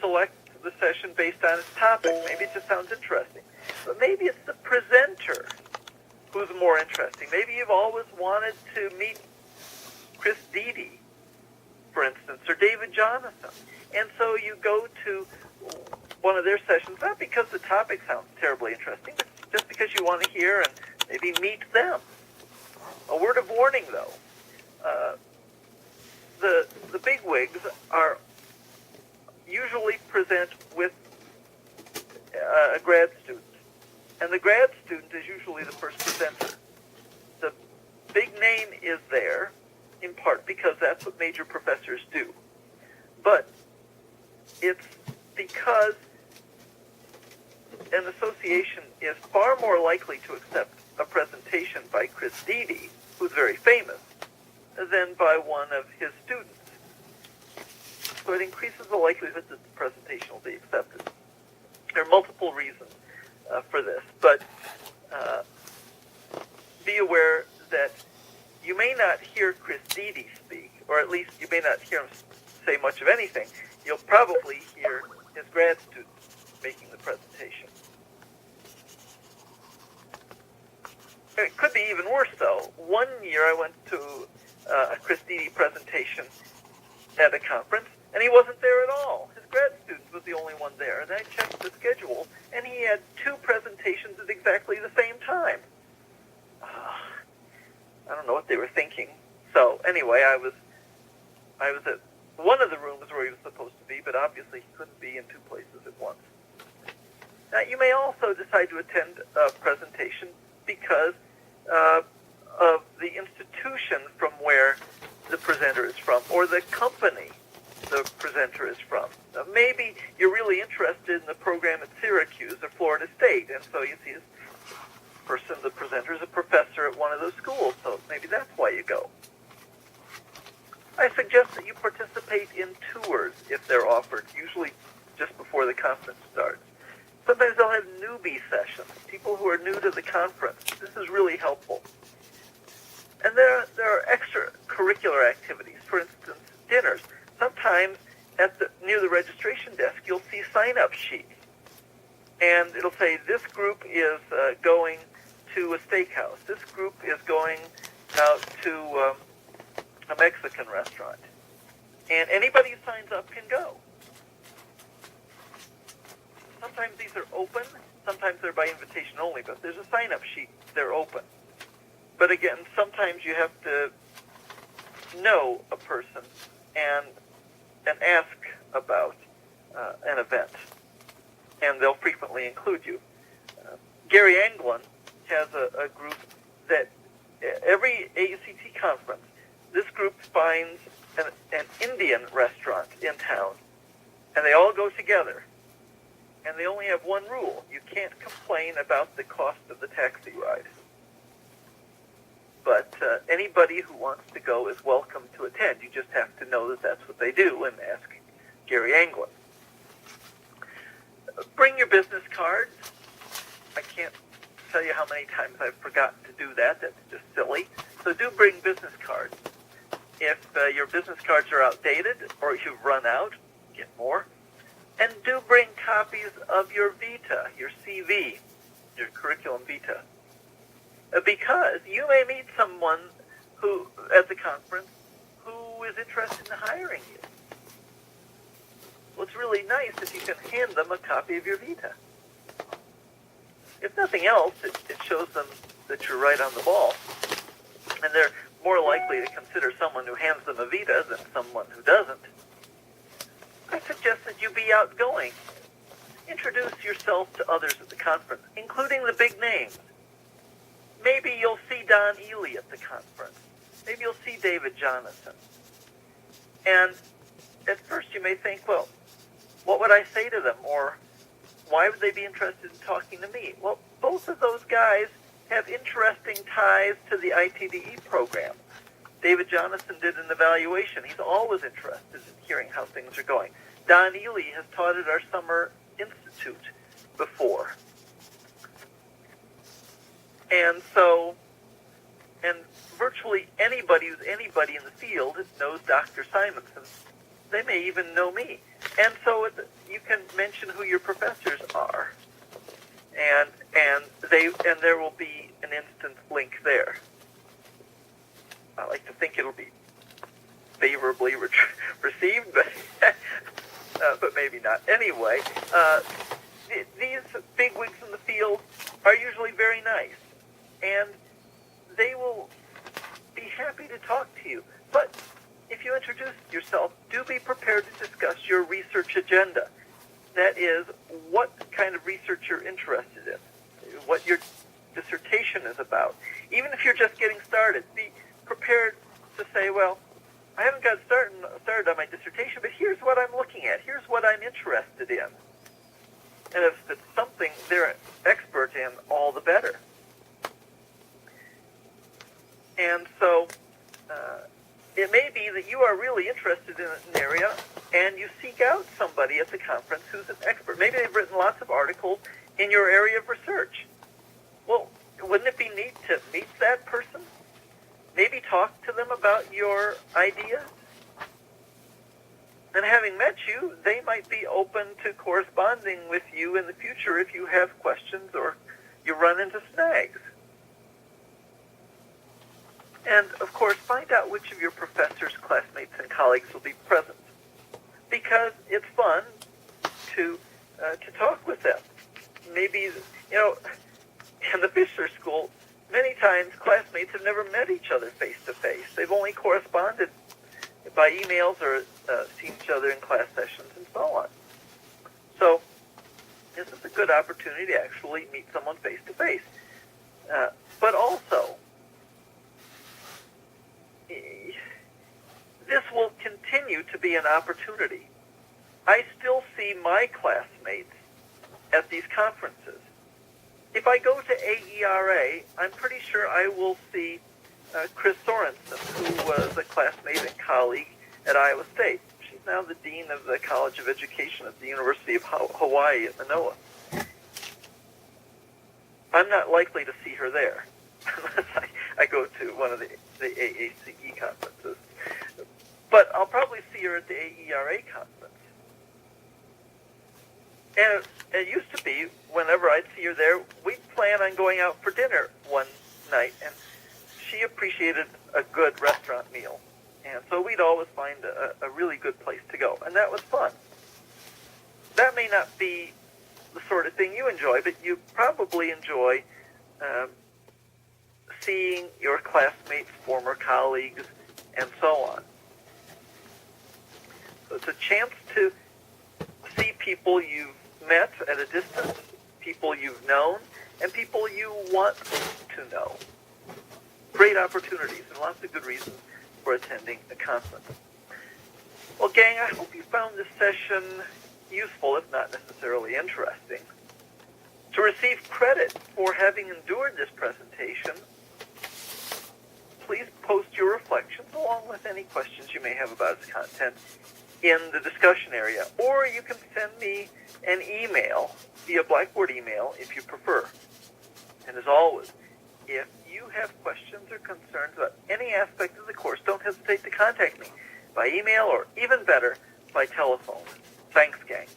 select the session based on its topic. Maybe it just sounds interesting. But maybe it's the presenter who's more interesting. Maybe you've always wanted to meet Chris Deedy, for instance, or David Jonathan. And so you go to one of their sessions, not because the topic sounds terribly interesting, but just because you want to hear and maybe meet them. A word of warning, though. The bigwigs are usually present with a grad student. And the grad student is usually the first presenter. The big name is there, in part because that's what major professors do. But it's because an association is far more likely to accept a presentation by Chris Deedy, who's very famous, than by one of his students. So it increases the likelihood that the presentation will be accepted. There are multiple reasons for this, but be aware that you may not hear Chris Deedy speak, or at least you may not hear him say much of anything. You'll probably hear his grad students making the presentation. It could be even worse, though. One year I went to a Chris Deedy presentation at a conference, and he wasn't there at all. His grad student was the only one there. And I checked the schedule, and he had two presentations at exactly the same time. I don't know what they were thinking. So anyway, I was at one of the rooms where he was supposed to be, but obviously he couldn't be in two places at once. Now, you may also decide to attend a presentation because of the institution from where the presenter is from, or the company the presenter is from. Now, maybe you're really interested in the program at Syracuse or Florida State, and so you see this person, the presenter, is a professor at one of those schools, so maybe that's why you go. I suggest that you participate in tours if they're offered, usually just before the conference starts. Sometimes they'll have newbie sessions, people who are new to the conference. This is really helpful. And there are extracurricular activities, for instance, dinners. Sometimes near the registration desk, you'll see sign-up sheets. And it'll say, this group is going to a steakhouse. This group is going out to a Mexican restaurant. And anybody who signs up can go. Sometimes these are open. Sometimes they're by invitation only. But there's a sign-up sheet. They're open. But again, sometimes you have to know a person and ask about an event. And they'll frequently include you. Gary Anglin has a group that every ACT conference, this group finds an Indian restaurant in town, and they all go together. And they only have one rule. You can't complain about the cost of the taxi ride. But anybody who wants to go is welcome to attend. You just have to know that that's what they do and ask Gary Anglin. Bring your business cards. I can't tell you how many times I've forgotten to do that. That's just silly. So do bring business cards. If your business cards are outdated or you've run out, get more. And do bring copies of your Vita, your CV, your curriculum Vita. Because you may meet someone who, at the conference, who is interested in hiring you. Well, it's really nice if you can hand them a copy of your Vita. If nothing else, it shows them that you're right on the ball. And they're more likely to consider someone who hands them a Vita than someone who doesn't. I suggest that you be outgoing. Introduce yourself to others at the conference, including the big names. Maybe you'll see Don Ely at the conference. Maybe you'll see David Jonathan. And at first you may think, well, what would I say to them? Or why would they be interested in talking to me? Well, both of those guys have interesting ties to the IaTaDaEa program. David Jonathan did an evaluation. He's always interested in hearing how things are going. Don Ely has taught at our summer institute before. And virtually anybody who's anybody in the field knows Dr. Simonson. They may even know me. And so you can mention who your professors are, and there will be an instant link there. I like to think it'll be favorably received, but maybe not. Anyway, these bigwigs in the field are usually very nice, and they will be happy to talk to you. But if you introduce yourself, do be prepared to discuss your research agenda. That is, what kind of research you're interested in, what your dissertation is about. Even if you're just getting started, be prepared to say, well, I haven't got started on my dissertation, but here's what I'm looking at. Here's what I'm interested in. And if it's something they're an expert in, all the better. And so it may be that you are really interested in an area, and you seek out somebody at the conference who's an expert. Maybe they've written lots of articles in your area of research. Well, wouldn't it be neat to meet that person? Maybe talk to them about your ideas? And having met you, they might be open to corresponding with you in the future if you have questions or you run into snags. And, of course, find out which of your professors, classmates, and colleagues will be present, because it's fun to talk with them. Maybe, in the Fisher School, many times classmates have never met each other face-to-face. They've only corresponded by emails or seen each other in class sessions and so on. So this is a good opportunity to actually meet someone face-to-face. But also, this will continue to be an opportunity. I still see my classmates at these conferences. If I go to AERA, I'm pretty sure I will see Chris Sorensen, who was a classmate and colleague at Iowa State. She's now the Dean of the College of Education at the University of Hawaii at Manoa. I'm not likely to see her there unless I go to one of the AACE conferences. But I'll probably see her at the AERA conference. And it used to be, whenever I'd see her there, we'd plan on going out for dinner one night, and she appreciated a good restaurant meal. And so we'd always find a really good place to go, and that was fun. That may not be the sort of thing you enjoy, but you probably enjoy seeing your classmates, former colleagues, and so on. So it's a chance to see people you've met at a distance, people you've known, and people you want to know. Great opportunities and lots of good reasons for attending a conference. Well, gang, I hope you found this session useful, if not necessarily interesting. To receive credit for having endured this presentation, please post your reflections along with any questions you may have about its content in the discussion area, or you can send me an email via Blackboard email if you prefer. And as always, if you have questions or concerns about any aspect of the course, don't hesitate to contact me by email or, even better, by telephone. Thanks, gang.